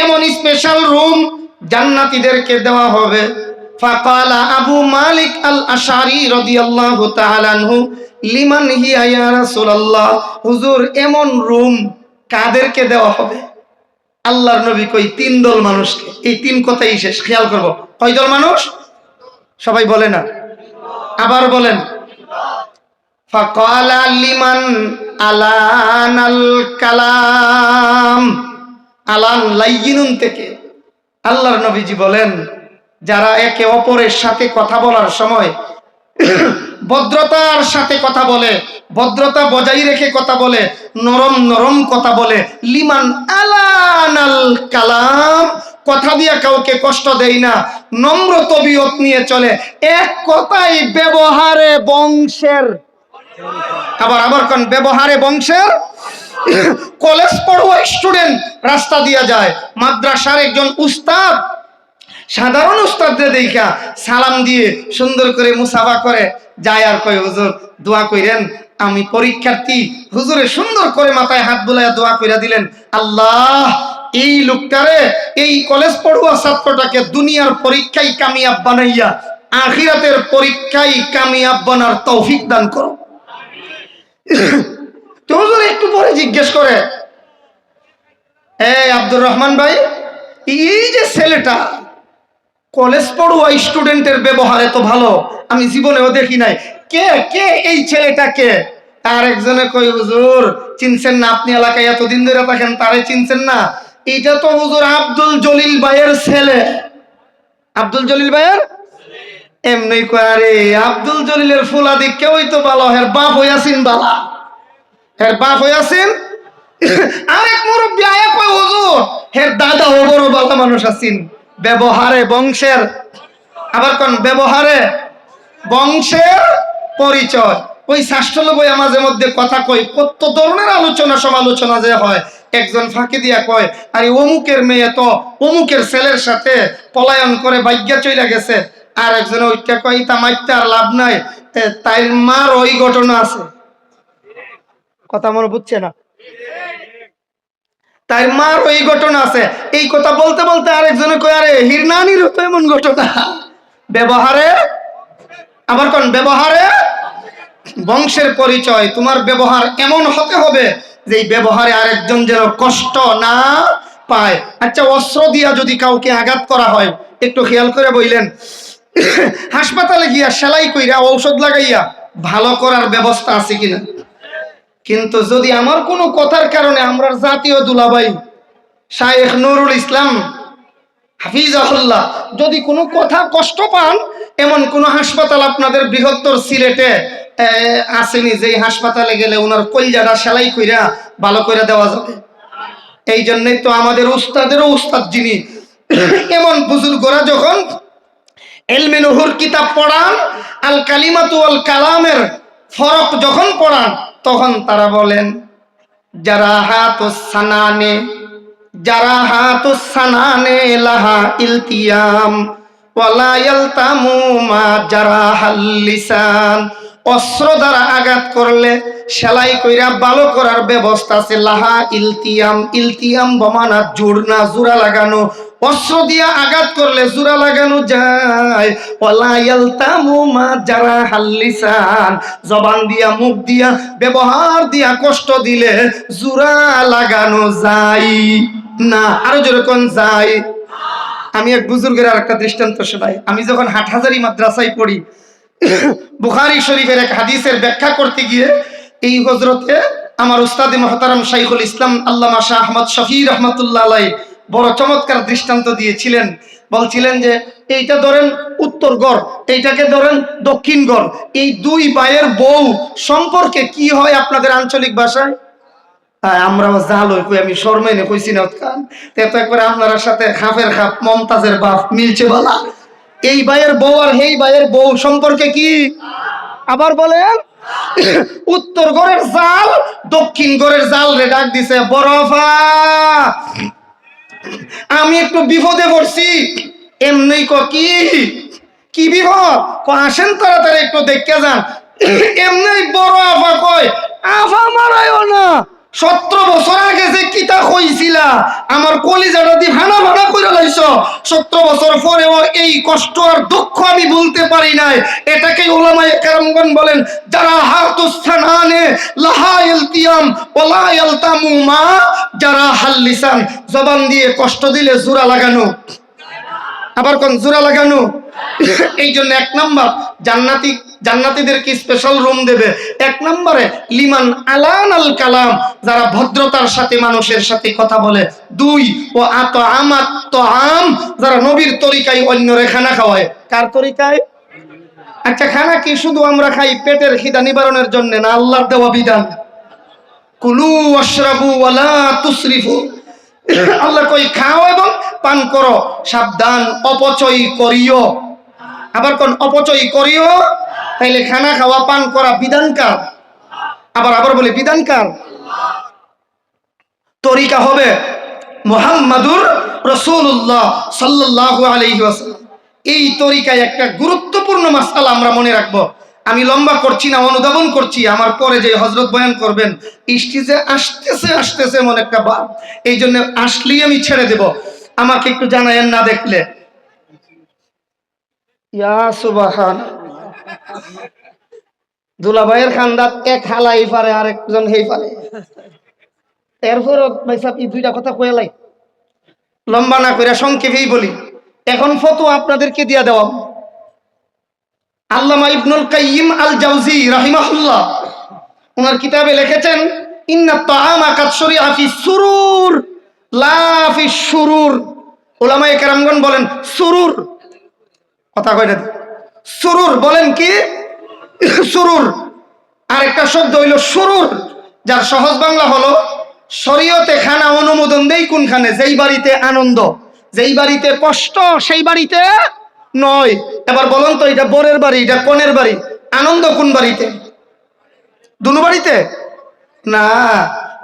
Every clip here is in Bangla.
এমন স্পেশাল রুম জান্নাতীদেরকে দেওয়া হবে। ফাকালা আবু মালিক আল আশআরী রাদিয়াল্লাহু তাআলা আনহু লিমান হিয়া ইয়া রাসূলুল্লাহ, হুজুর এমন রুম কাদেরকে দেওয়া হবে? আল্লাহর নবী কই তিন দল মানুষকে। এই তিন কথাই শেষ, খেয়াল করব। কয় দল মানুষ? সবাই বলে না, আবার বলেন। ফাকালা লিমান আলানাল কালাম, আলান লাইয়িনুন থেকে আল্লাহর নবীজি বলেন যারা একে অপরের সাথে কথা বলার সময় ভদ্রতার সাথে কথা বলে, ভদ্রতা বজায় রেখে কথা বলে, নরম নরম কথা বলে। লিমান আলানাল কালাম, কথা দিয়ে কাউকে কষ্ট দেই না, নম্র তবিয়ত নিয়ে চলে, এক কথাই ব্যবহারে বংশের। আবার কোন ব্যবহারে বংশের। কলেজ পড়ুয়া স্টুডেন্ট রাস্তা দিয়া যায়, মাদ্রাসার একজন উস্তাদ সাধারণ উস্তাদদের দেখা সালাম দিয়ে সুন্দর করে মুসাফা করে যায়, আর কয় হুজুর দোয়া কইরেন, আমি পরীক্ষার্থী। হুজুরে সুন্দর করে মাথায় হাত বুলাইয়া দোয়া কইরা দিলেন, আল্লাহ এই লোকটারে, এই কলেজ পড়ুয়া ছাত্রটাকে দুনিয়ার পরীক্ষায় কামিয়াব বানাইয়া আখিরাতের পরীক্ষায় কামিয়াব বানার তৌফিক দান করো। তো হুজুর একটু পরে জিজ্ঞেস করে, এই আব্দুর রহমান ভাই, এই যে ছেলেটা কলেজ পড়ুয়া স্টুডেন্টের ব্যবহার এত ভালো, আমি জীবনেও দেখি নাই, কে কে এই ছেলেটাকে? আর একজনে কই, হুজুর চিনছেন না? আপনি এলাকায় এতদিন ধরে থাকেন, তারে চিনছেন না? এটা তো হুজুর আব্দুল জলিল ভাইয়ের ছেলে। আব্দুল জলিল ভাইয়ের? এমনি কয়, আরে আব্দুল জলিলের ফুলাদি কেউই তো ভালো, হের বাপ হইয়াছিন বালা, হের বাপ হইয়াছিন। আরেক মুরব্বী আয়া কয়, হুজুর হের দাদা ও বড় ভালো মানুষ আছেন। ব্যবহারে বংশের। আবার কোন ব্যবহারে বংশের পরিচয়। ওই শাস্ত্রল বইয়া মাঝে মধ্যে কথা কই, কত ধরনের আলোচনা সমালোচনা যে হয়। একজন ফাঁকি দিয়া কয়, আরে অমুকের মেয়ে তো অমুকের ছেলের সাথে পলায়ন করে ভাগ্যা চইলা গেছে। আর একজন ওইটা কয়, তা মাইতে আর লাভ নাই, তাই মার ওই ঘটনা আছে। কথা মনে বুঝছে না? তাই মার ওই ঘটনা আছে। এই কথা বলতে বলতে আরেকজনে কয়, আরে হিরনানির তো এমন ঘটনা। ব্যবহারে, আবার কোন ব্যবহারে বংশের পরিচয়। তোমার ব্যবহার এমন হতে হবে যে এই ব্যবহারে আরেকজন যেন কষ্ট না পায়। আচ্ছা, অস্ত্র দিয়া যদি কাউকে আঘাত করা হয়, একটু খেয়াল করে বললেন, হাসপাতালে গিয়া সেলাই কইরা ঔষধ লাগাইয়া ভালো করার ব্যবস্থা আছে কিনা? কিন্তু যদি আমার কোনো কথার কারণে আমরা জাতীয় দুলাভাই শায়েখ নুরুল ইসলাম হাফিজাহুল্লাহ যদি কোনো কথা কষ্ট পান, এমন কোন হাসপাতাল আপনাদের বৃহত্তর সিলেটে আসেনি যে হাসপাতালে গেলে ওনার কলজাটা সেলাই কইরা ভালো করে দেওয়া যাবে? এই জন্যই তো আমাদের উস্তাদেরও উস্তাদ যিনি, এমন বুজুর্গরা যখন ইলমে নুহুর কিতাব পড়ান, আল কালিমাতু ওয়াল কালামের ফরক যখন পড়ান, তখন তারা বলেন জারাহাতুস সানানে, জারাহাতুস সানানে লাহা ইলতিয়াম ওয়ালা ইয়ালতামু মা জারাহাল লিসান। অস্ত্র দ্বারা আঘাত করলে সেলাই কইরা ভালো করার ব্যবস্থা আছে। লাহা ইলতিয়াম, ইলতিয়াম বমানা জোড় না, জোড়া লাগানো। অস্ত্র দিয়া আঘাত করলে জোড়া লাগানো যায়। ওয়ালা ইয়ালতামু মা জারাহাল লিসান, জবান দিয়া মুখ দিয়া ব্যবহার দিয়া কষ্ট দিলে জোড়া লাগানো যায় না। আরো যেরকম যায়। আমি এক বুজুর্গের আর একটা দৃষ্টান্ত শোনাই। আমি যখন হাটহাজারী মাদ্রাসায় পড়ি, বুখারী শরীফের এক হাদিসের ব্যাখ্যা করতে গিয়ে এই হযরতে আমার উস্তাদে মুহতারাম শাইখুল ইসলাম আল্লামা শাহ আহমদ শফি রহমাতুল্লাহ আলাইহি বড় চমৎকার দৃষ্টান্ত দিয়েছিলেন। বলছিলেন যে এইটা ধরেন উত্তর গড়, এইটাকে ধরেন দক্ষিণ গড়, এই দুই ভাইয়ের বউ সম্পর্কে কি হয় আপনাদের আঞ্চলিক ভাষায়? আমরাও জাল হই, আমি শর্মাইনে কইছি না কান তো একবার আপনার সাথে খাপের খাপ মমতাজের বাপ মিলছে বলা। এই ভাইয়ের বউ আর এই ভাইয়ের বউ সম্পর্কে কি? আবার বলেন, উত্তর গড়ের জাল দক্ষিণ গড়ের জাল রে ডাক দিছে, বরফা আমি একটু বিপদে পড়ছি। এমনি কি কি বিপদ? আসেন তাড়াতাড়ি একটু দেখে যান। এমনি বড় আফা কয়, আফা মারায়ও না, 17 বছর আগে যে কিতা কইছিলা আমার কলিজাটা দি ভানা ভানা কইরা লাইছো, 17 বছর পরেও এই কষ্ট আর দুঃখ আমি ভুলতে পারি নাই। এটাকে উলামায়ে কেরামগণ বলেন যারা হাতুসানানে লাহা ইলতিয়াম ওয়ালা ইয়ালতামু মা, যারা হাল্লিসান জবান দিয়ে কষ্ট দিলে জোড়া লাগানো, আবার কোন জোড়া লাগানো। এই জন্য 1 নাম্বার জান্নাতীদেরকে স্পেশাল রুম দেবে। 1 নম্বরে লিমান আলানাল কালাম, যারা ভদ্রতার সাথে মানুষের সাথে কথা বলে। 2 ও আতআমাত তাআম, যারা নবীর তরিকায় অন্যরে খানা খাওয়ায়। কার তরিকায়? আচ্ছা, খানা কি শুধু আমরা খাই পেটের খিদা নিবারণের জন্য না? আল্লাহর দেওয়া বিধান, কুলু ওয়াশরাবু ওয়ালা তুসরিফু। আল্লাহ কই খাও এবং পান করো, সাবধান অপচয় করিও। আবার কোন অপচয় করিও। তাইলে খানা খাওয়া পান করা বিধানকার, আবার বলে বিধানকার। তরিকা হবে মুহাম্মাদুর রাসূলুল্লাহ সাল্লাল্লাহু আলাইহি ওয়াসাল্লাম। এই তরিকায় একটা গুরুত্বপূর্ণ মাসআলা আমরা মনে রাখবো। আমি লম্বা করছি না, অনুধাবন করছি। আমার পরে যে হযরত বয়ান করবেন স্টেজে আসতেছে এমন একটা ভাব, এই জন্য আসলেই আমি ছেড়ে দেব। আমাকে একটু জানায়েন না দেখলে। ইয়া সুবহান। দুলাভাইয়ের খান্দাত এক হালাই পারে, আরেকজন হেই পারে। এরপর ভাই সাহেব এই 2টা কথা কয়ে লাই, লম্বা না করে সংক্ষেপেই বলি। এখন ফতোয়া আপনাদেরকে দিয়া দেওয়া। আল্লামা ইবনুল কাইয়িম আল জাওজি রাহিমাহুল্লাহ ওনার কিতাবে লিখেছেন ইন্নাত তাআমা কাদ শুরিআ ফি সুরুর লা ফি শুরুর। উলামায়ে কেরামগণ বলেন সুরুর, কথা কয়টা সুরুর বলেন কি? সুরুর। আর একটা শব্দ হইল সুরুর, যার সহজ বাংলা হলো শরীয়তে খানা অনুমোদন দেই কোনখানে? যেই বাড়িতে আনন্দ, যেই বাড়িতে কষ্ট সেই বাড়িতে নয়। এবার বলুন তো, এটা বরের বাড়ি, এটা কনের বাড়ি, আনন্দ কোন বাড়িতে? দুনো বাড়িতে না।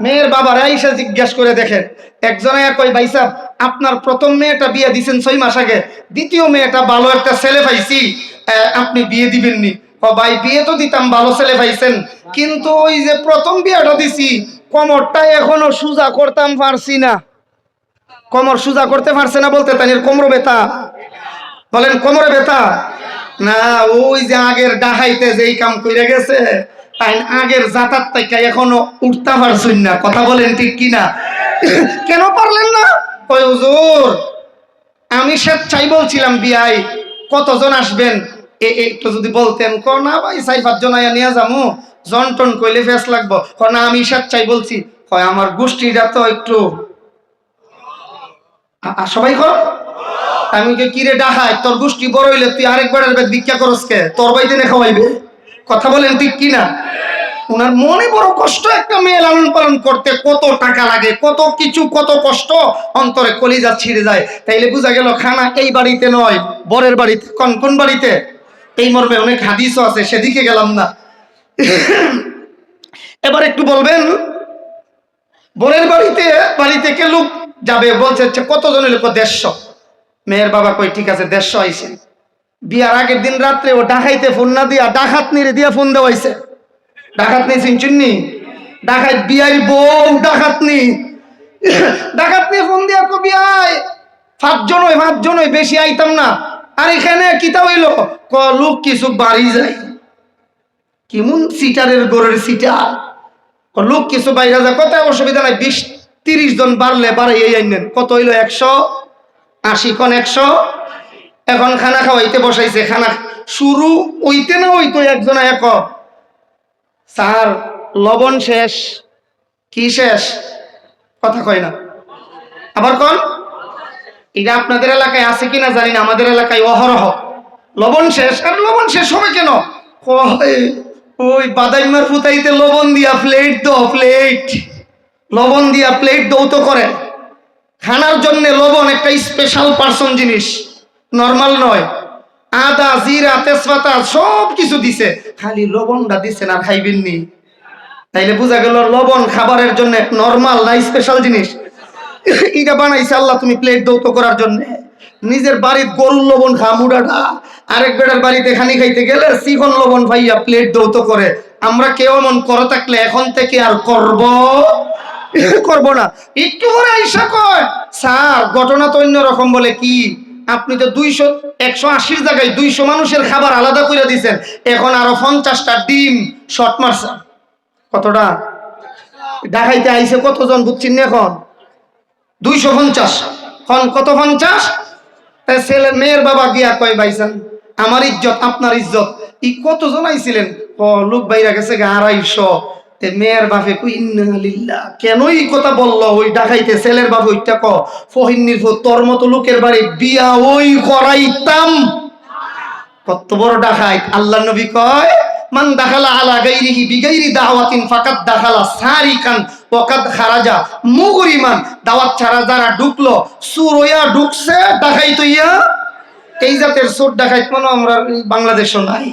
মেয়ের বাবারা এসে জিজ্ঞাসা করে দেখেন, একজনে কই ভাই সাহেব আপনার প্রথম মেয়েটা বিয়ে দিছেন 6 মাস আগে, দ্বিতীয় মেয়েটা ভালো একটা ছেলে পাইছি, আপনি বিয়ে দিবেননি? ও ভাই বিয়ে তো দিতাম, ভালো ছেলে পাইছেন, কিন্তু ওই যে প্রথম বিয়েটা দিছি কোমরটা এখনো সোজা করতাম পারছি না। কোমর সোজা করতে পারছে না বলতে তাই কোমর ব্যথা? বলেন কোমরে ব্যথা না, ওই যে আগের ডাহাইতে যেই কাম করে গেছে তাই আগের জাতার থেকে এখনো উঠতে পারছেন না। কথা বলেন ঠিক কিনা? কেন পারলেন না? ওই হুজুর আমি স্বেচ্ছাই বলছিলাম বিয়াই, কতজন আসবেন একটু যদি বলতেন। ক না ভাই 4-5 জন আয়া নিয়ে যাবো, জনটন কইলে ফেস লাগবো। ক না আমি স্বেচ্ছাই বলছি। কয় আমার গোষ্ঠীটা তো একটু সবাই কর। আমি কি রে ডাহাই, তোর গোষ্ঠী বড় হইলে তুই আরেকবারের বেদ ভিক্ষা করস কে? তোর বাইতে নে খাওয়াইবে। কথা বলেন ঠিক কিনা? ওনার মনে বড় কষ্ট, একটা মেয়ে লালন পালন করতে কত টাকা লাগে, কত কিছু, কত কষ্ট, অন্তরে কলিজা ছিঁড়ে যায়। তাইলে বোঝা গেল খানা এই বাড়িতে নয়, বরের বাড়িতে। কোন বাড়িতে? এই মর্মে অনেক হাদিসও আছে, সেদিকে গেলাম না। এবার একটু বলবেন, বরের বাড়ি থেকে লোক যাবে, বলছে কতজন লোক? 150। মেয়ের বাবা কই ঠিক আছে 150 আইছে। বিয়ার আগের দিন রাত্রে ও ডাকাইতে ফোন না দিয়া ডাকাতনিরে দিয়া ফোন দেওয়াইছে। ডাকাতনি চিনচুননি? ডাকাত বিয়াই বউ ডাকাতনি ফোন দিয়া কো বিয়াই 5 জন হই, বেশি আইতাম না। আর এখানে কিতা হইল? ক লোক কিছু বাড়ি যায়। কেমন সিটারের গোরের সিটার। লোক কিছু বাইরে যায়, কত অসুবিধা নাই, 20-30 জন বাড়লে বাড়াই আইনেন। কত হইল? 180। কোন 100? এখন খানা খাওয়াইতে বসাইছে। খানা শুরু হইতে না হইতো একজন এক স্যার লবণ শেষ। কি শেষ? কথা কয় না। আবার কোন? এটা আপনাদের এলাকায় আছে কিনা জানি না, আমাদের এলাকায় অহরহ লবণ শেষ। আর লবণ শেষ হবে কেন? ওই বাদাইমার ফুতাইতে লবণ দিয়া প্লেট দাও, প্লেট লবণ দিয়া প্লেট দৌত করে। খানার জন্য লবণ একটা স্পেশাল পার্সন জিনিস, নরমাল নয়। আদা, জিরা, তেজপাতা সব কিছু দিছে, খালি লবণটা দিছে না, খাইবেননি। তাইলে বোঝা গেল লবণ খাবারের জন্য নরমাল না, স্পেশাল জিনিস। এটা বানাইছে আল্লাহ তুমি প্লেট দৌত করার জন্য। নিজের বাড়ির গরুর লবণ খা মুডাটা, আরেক বেটার বাড়িতে খানি খাইতে গেলে চিকন লবণ ভাইয়া প্লেট দৌত করে। আমরা কেউ এমন করে থাকলে এখন থেকে আর করব করব না। একটু পরে আইসা কয় স্যার ঘটনা তো অন্যরকম। বলে কি? আপনি তো 180 জায়গায় 200 মানুষের খাবার আলাদা করে দিয়েছেন, এখন আরো 50টা ডিম শর্ট মারছেন। কতটা? দেখাইতে আইসে কতজন বুঝছেন না? এখন 250। কত 50? ছেলে মেয়ের বাবা গিয়া কয় ভাইজান আমার ইজ্জত আপনার ইজ্জত। কতজন আইছিলেন? লোক বাইরা গেছে 250। মেয়ের বাপে কই ইন্না লিল্লাহ। কেন এই কথা বললো ওই ডাকাইতে? ছেলের বাপ ওইটা ফহিন্নির তোর মতো লোকের বাড়ি বিয়া ওই করাইতাম। কত বড় ডাকাইত! আল্লাহ নবী কয় মান দাখালা আলা গাইরিহি বিগাইরি দাওয়াতিন ফাকাদ দাখালা সারিকান ওয়াকাদ খারাজা মুগরিমান। দাওয়াত ছাড়া যারা ঢুকলো চোর হইয়া ঢুকছে, ডাকাইত হইয়া। এই জাতের চোর ডাকাইত মানে আমরা বাংলাদেশও নাই।